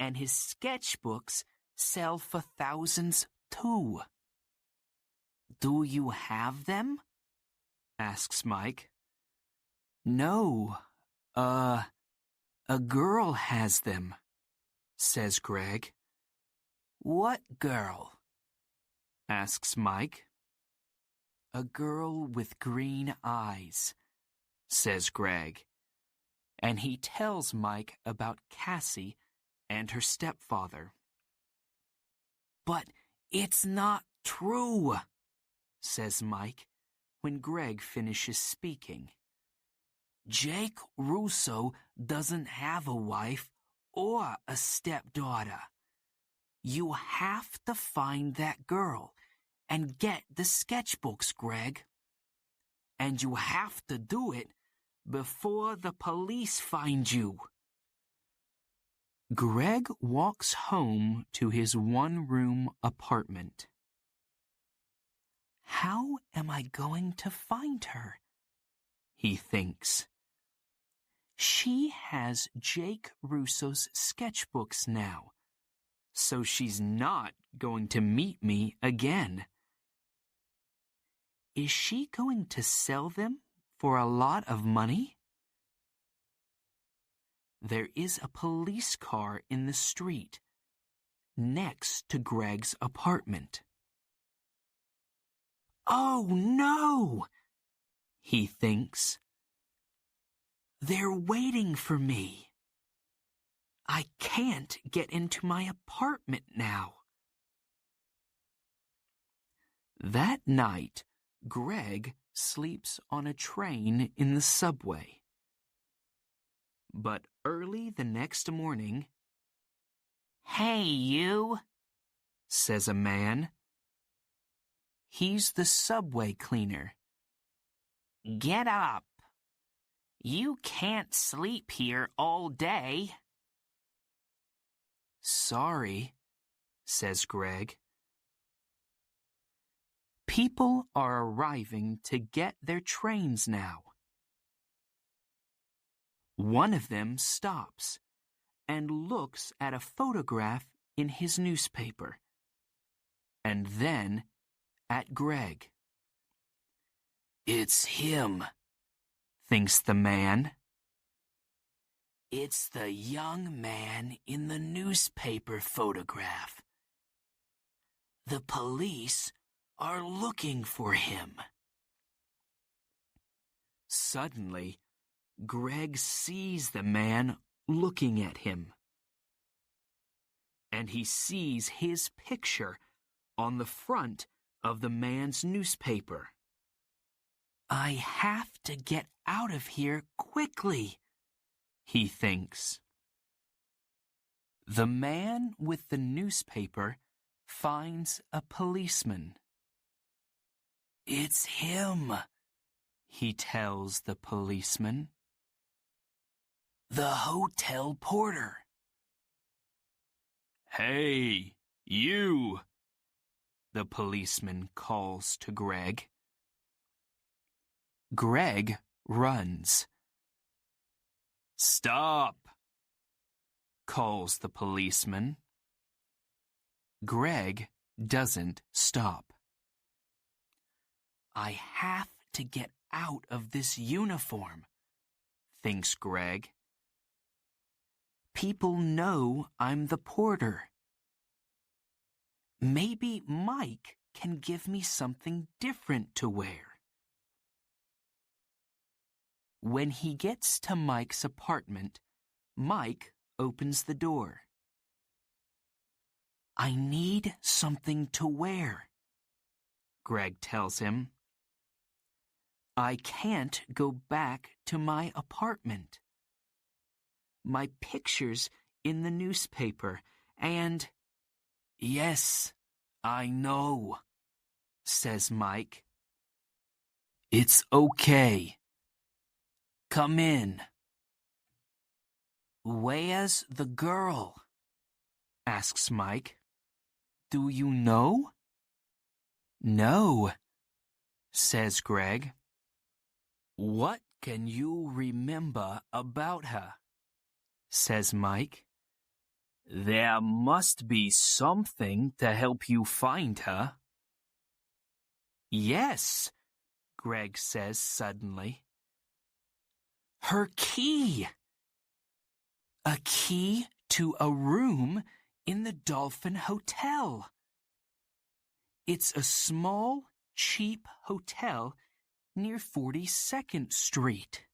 and his sketchbooks sell for thousands too. Do you have them? Asks Mike. No, a girl has them, says Greg. What girl? Asks Mike. A girl with green eyes, says Greg, and he tells Mike about Cassie and her stepfather. But it's not true, says Mike when Greg finishes speaking. Jake Russo doesn't have a wife or a stepdaughter. You have to find that girl and get the sketchbooks, Greg. And you have to do it before the police find you. Greg walks home to his one-room apartment. How am I going to find her? He thinks. She has Jake Russo's sketchbooks now, so she's not going to meet me again. Is she going to sell them for a lot of money? There is a police car in the street, next to Greg's apartment. Oh no! He thinks. They're waiting for me. I can't get into my apartment now. That night, Greg sleeps on a train in the subway. But early the next morning, "Hey, you," says a man. He's the subway cleaner. "Get up. You can't sleep here all day." "Sorry," says Greg. People are arriving to get their trains now. One of them stops and looks at a photograph in his newspaper, and then at Greg. It's him, thinks the man. It's the young man in the newspaper photograph. The police are looking for him. Suddenly, Greg sees the man looking at him. And he sees his picture on the front of the man's newspaper. I have to get out of here quickly, he thinks. The man with the newspaper finds a policeman. It's him, he tells the policeman. The hotel porter. Hey, you, the policeman calls to Greg. Greg runs. Stop, calls the policeman. Greg doesn't stop. I have to get out of this uniform, thinks Greg. People know I'm the porter. Maybe Mike can give me something different to wear. When he gets to Mike's apartment, Mike opens the door. I need something to wear, Greg tells him. I can't go back to my apartment. My picture's in the newspaper, and... Yes, I know, says Mike. It's okay. Come in. Where's the girl? Asks Mike. Do you know? No, says Greg. What can you remember about her? Says Mike. There must be something to help you find her. Yes, Greg says suddenly. Her key! A key to a room in the Dolphin Hotel. It's a small, cheap hotel near 42nd Street.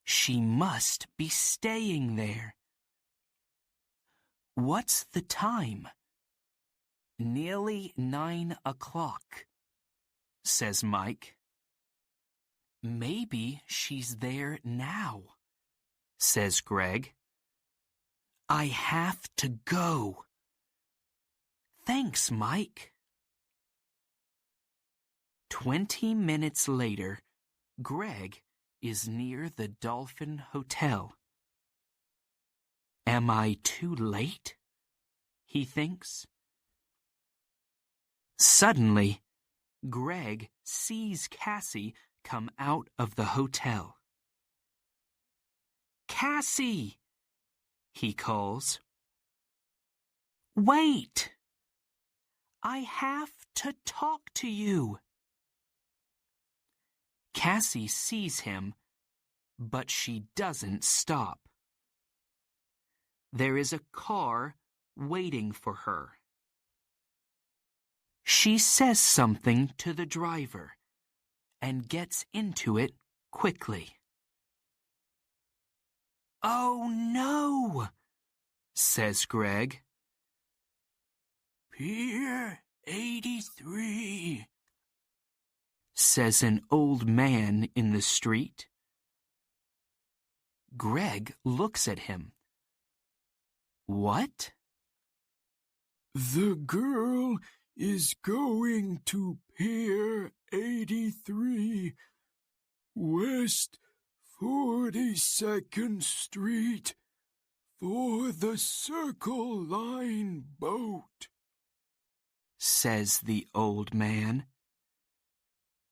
She must be staying there. What's the time? Nearly 9 o'clock, says Mike. Maybe she's there now, says Greg. I have to go. Thanks, Mike. 20 minutes later, Greg is near the Dolphin Hotel. Am I too late? He thinks. Suddenly, Greg sees Cassie come out of the hotel. Cassie! He calls. Wait! I have to talk to you. Cassie sees him, but she doesn't stop. There is a car waiting for her. She says something to the driver and gets into it quickly. Oh no, says Greg. Pier 83, says an old man in the street. Greg looks at him. What? The girl is going to Pier 83, West 42nd Street, for the Circle Line boat, says the old man.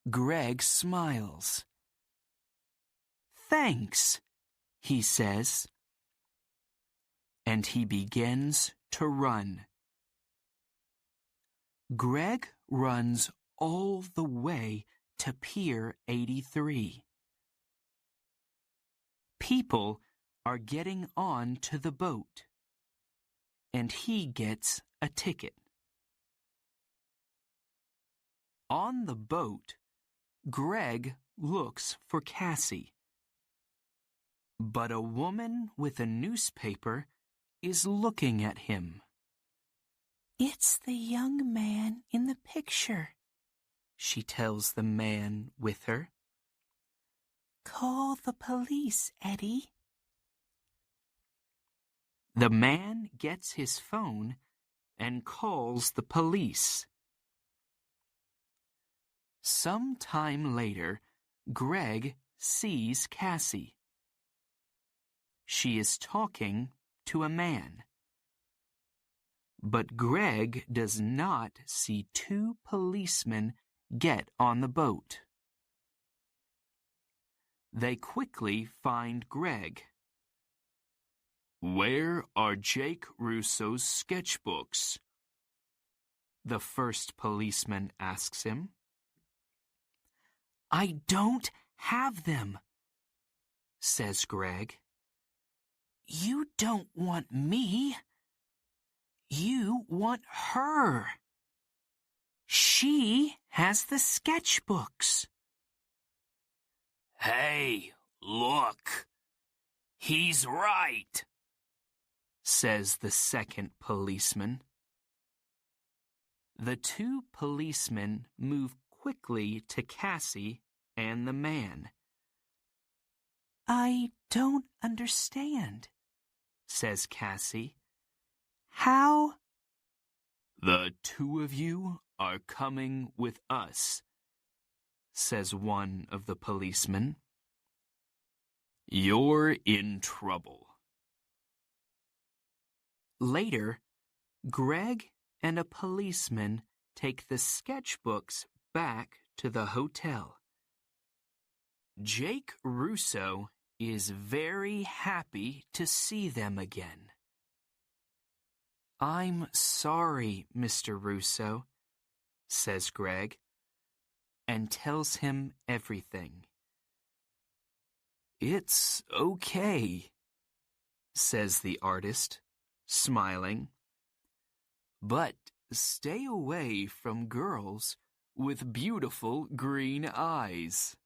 Greg smiles. Thanks, he says. And he begins to run. Greg runs all the way to Pier 83. People are getting on to the boat, and he gets a ticket. On the boat, Greg looks for Cassie. But a woman with a newspaper is looking at him. It's the young man in the picture, she tells the man with her. Call the police, Eddie. The man gets his phone and calls the police. Some time later, Greg sees Cassie. She is talking to a man. But Greg does not see two policemen get on the boat. They quickly find Greg. Where are Jake Russo's sketchbooks? The first policeman asks him. I don't have them, says Greg. You don't want me. You want her. She has the sketchbooks. Hey, look. He's right, says the second policeman. The two policemen move quickly to Cassie and the man. I don't understand, says Cassie. How? The two of you are coming with us, says one of the policemen. You're in trouble. Later, Greg and a policeman take the sketchbooks back to the hotel. Jake Russo is very happy to see them again. I'm sorry, Mr. Russo, says Greg, and tells him everything. It's okay, says the artist, smiling. But stay away from girls with beautiful green eyes.